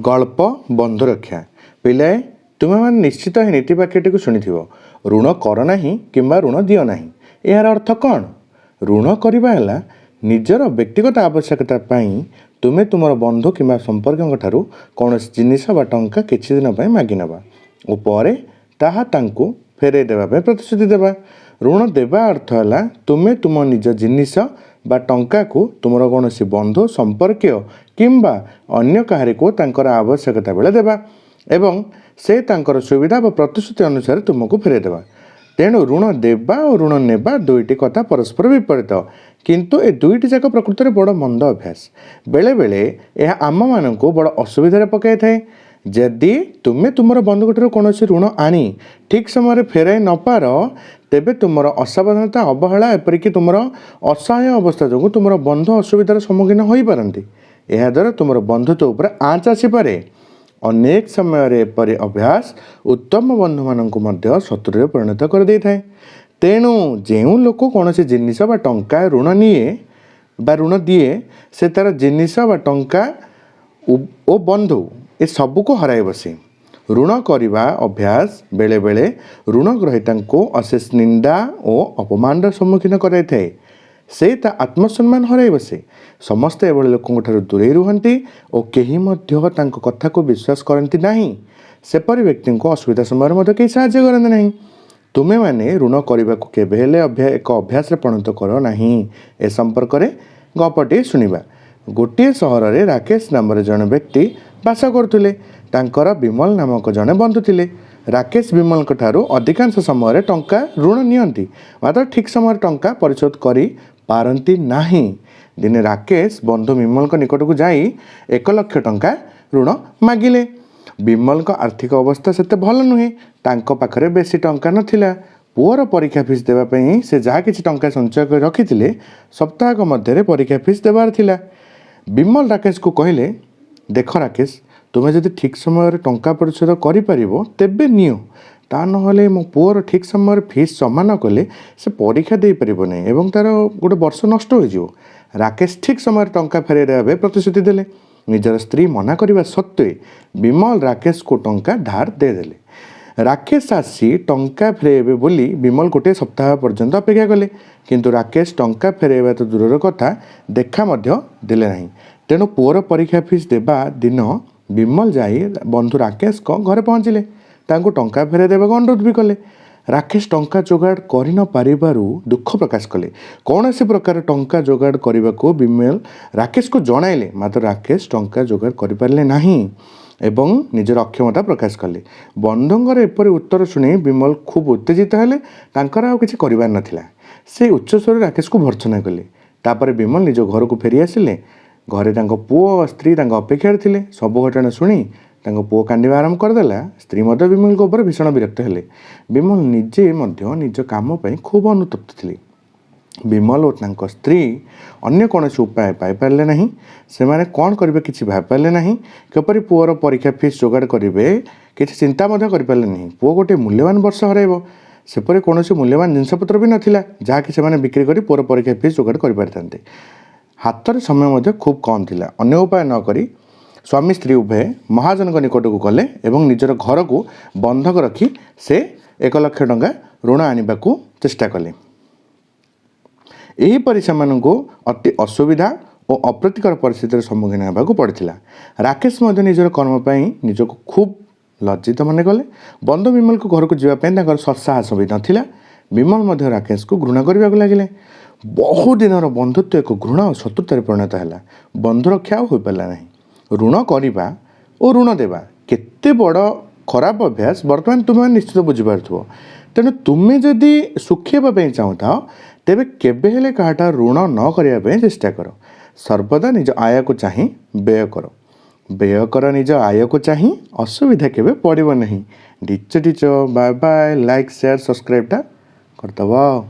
गल्प बंधु रक्षा पिलाए तुम्हें मैंने निश्चित ही नीति वाक्यटी शुणी ऋण कर ना कि ऋण दियो ना यार अर्थ कौन। ऋण करवा निजर व्यक्तिगत आवश्यकता तुम्हें तुम बंधु कि संपर्क कौन जिनिस टंका किसी दिन मागी नवा और पर ताहा तांकु फेरे देवाई प्रतिश्रुति देवा। ऋण देवा अर्थ है तुम्हें तुम निज जिनिस बा टंका को तुम कौन बंधु संपर्कीय किंबा अन्य काहारी को तांकर आवश्यकता बेले देवा एवं से तांकर सुविधा व प्रतिश्रुति अनुसार तुमको फेरे देवा। तेणु ऋण देवा और ऋण नेबा दुईटी कथा परस्पर विपरीत किंतु ए दुईटी जाक प्रकृत में बड़ मंद अभ्यास। बेले बेले यह आम मान बड़ असुविधा पकाई थाए। जदि तुम्हें तुम बंधुकठार कौन ऋण आनी ठीक समय फेराई न पार तेबे तुम असावधानता अवहेला एपरिक तुम असहाय अवस्था जो तुम बंधु असुविधार सम्मुखीन हो पारती। याद्वारा तुम बंधुत्व उपर आँच आसीपे। अनेक समय एपरी अभ्यास उत्तम बंधु मानक शत्रु परिणत कर दे थाए। तेणु जो लोक कौन जिनिस बा टंका ऋण निए बा ऋण दिए से तार जिनिस बा टंका ओ बंधु ए सबू को हराई बसे। ऋण करने अभ्यास बेले बेले ऋण ग्रहीता को अशेष निंदा और अपमान सम्मुखीन कराई थाए। से आत्मसम्मान हराई बसे। समस्ते एभली लोकों दूरे रुहति और कहीं कथा को विश्वास करती नहीं। सेपरी व्यक्ति को असुविधा समय कहीं साहाय्य करते नहीं। तुम्हें मैंने ऋण करने को केवेले एक अभ्यास परिणत कर ना। ए संपर्क में गपटे शुणा। गोटे सहर में राकेश नाम जन व्यक्ति बास करुले। विमल नामक जड़े बंधु थे। राकेश विमल अधिकांश समय टंका ऋण नियंती मात्र ठीक समय टंका परिशोध कर पारती नहीं। दिने राकेश बंधु विमल निकट को जाई 1 लाख टंका ऋण मागिले। विमल आर्थिक अवस्था सेते भल नुहे। तांको पाखरे बेसी टंका नथिला। पुअर परीक्षा फीस देवाई से जहाँ किसी टंका संचय कर रखी सप्ताह मध्य परीक्षा फीस देवार थिला। विमल राकेश को कहले देख राकेश तुम्हें जब ठीक समय टंका परिशोध कर तेबे नियो ता नहले मो पुअर ठीक समय फीस जमा न कले से परीक्षा दे पारिब नहीं एवं तार गोटे वर्ष नष्ट हो। राकेश ठीक समय टंका फेरे देवा प्रतिश्रुति देले। निजर स्त्री मना करने सत्वे विमल राकेश को टंका धार देदेले। राकेश आसी टंका फेरेबे बोली विमल गोटे सप्ताह पर्यंत अपेक्षा कले किंतु राकेश टंका फेरेबा तो दूर कथा देखा देले नहीं। तेणु पुअर परीक्षा फीस देवा दिन विमल जाई बंधु राकेश को घरे पहुँचले। तांको टंका फेरे देवाक अनुरोध भी कले। राकेश टंका जोगाड़ कर न पारिबारु दुख प्रकाश कले। कौन सी प्रकार टंका जोगाड़ करने को विमल राकेश को जणाइले मात्र राकेश टंका जोगाड़ कर पारे नहीं एवं निजर अक्षमता प्रकाश कले। बंधुंर एपरी उत्तर शुणी विमल खूब उत्तेजित हेले। तांकर आउ किछि करिबार नथिला। से उच्च स्वर राकेश को भर्त्सना कले। तापर विमल निज घर को फेरी आसिले। घरे तांको पुओ स्त्री तांको अपेक्षा थिले। सब घटना शुणी तांको पुओ कांदिबा आरंभ करदेला। स्त्री विमल को ऊपर भीषण विरक्त हेले। विमल निजे निज काम पई खूब अनुतप्त थिले। विमल और तांको स्त्री अन्य कौन उपाय पाई पारे नहीं। से माने कौन करेंगे किसी भाई पारे नहीं। कपरी पुअर परीक्षा फीस जोगाड़ करेंगे किसी चिंता कर पारे नहीं। पुओ गोटे मूल्यवान वर्ष हरइब सेपरी कौन मूल्यवान जिनपतर भी नाला जहाँकि से बिक्री कर पुअर परीक्षा फीस जोगाड़ कर हाथ समय खूब कम थिला। अन्य उपाय नक स्वामी स्त्री उभय महाजन निकट को गले एवं निजर घर को बंधक रखी से 1 लाख टंका ऋण आने को चेष्टा कले। यहीपरि से अति असुविधा और अप्रीतिकर परिस्थितिर सम्मुखीन होगा पड़ा। राकेश निजर कर्म निजक खूब लज्जित मन कले। बंधु विमल को घर को जावाई सत्साहस भी नाला। विमल राकेश को घृणा करने को लगे। बहु दिन बंधुत्व एक घृणा और शत्रुतार परिणत है। बंधु रक्षा हो पारा नहीं। ऋण करवा और ऋण देवा केते बड़ खराब अभ्यास बर्तमान तुम्हें निश्चित बुझीपार। तेणु तुम्हें जदि सुखी होगापी चाहता तेबे केबे हेले काहाटा ऋण न करने चेष्टा कर। सर्वदा निज आय को चाह व्यय कर। व्यय कर निज आय को चाह असुविधा केबे पड़ो नहीं। डिच डिच bye bye like share subscribe करदब।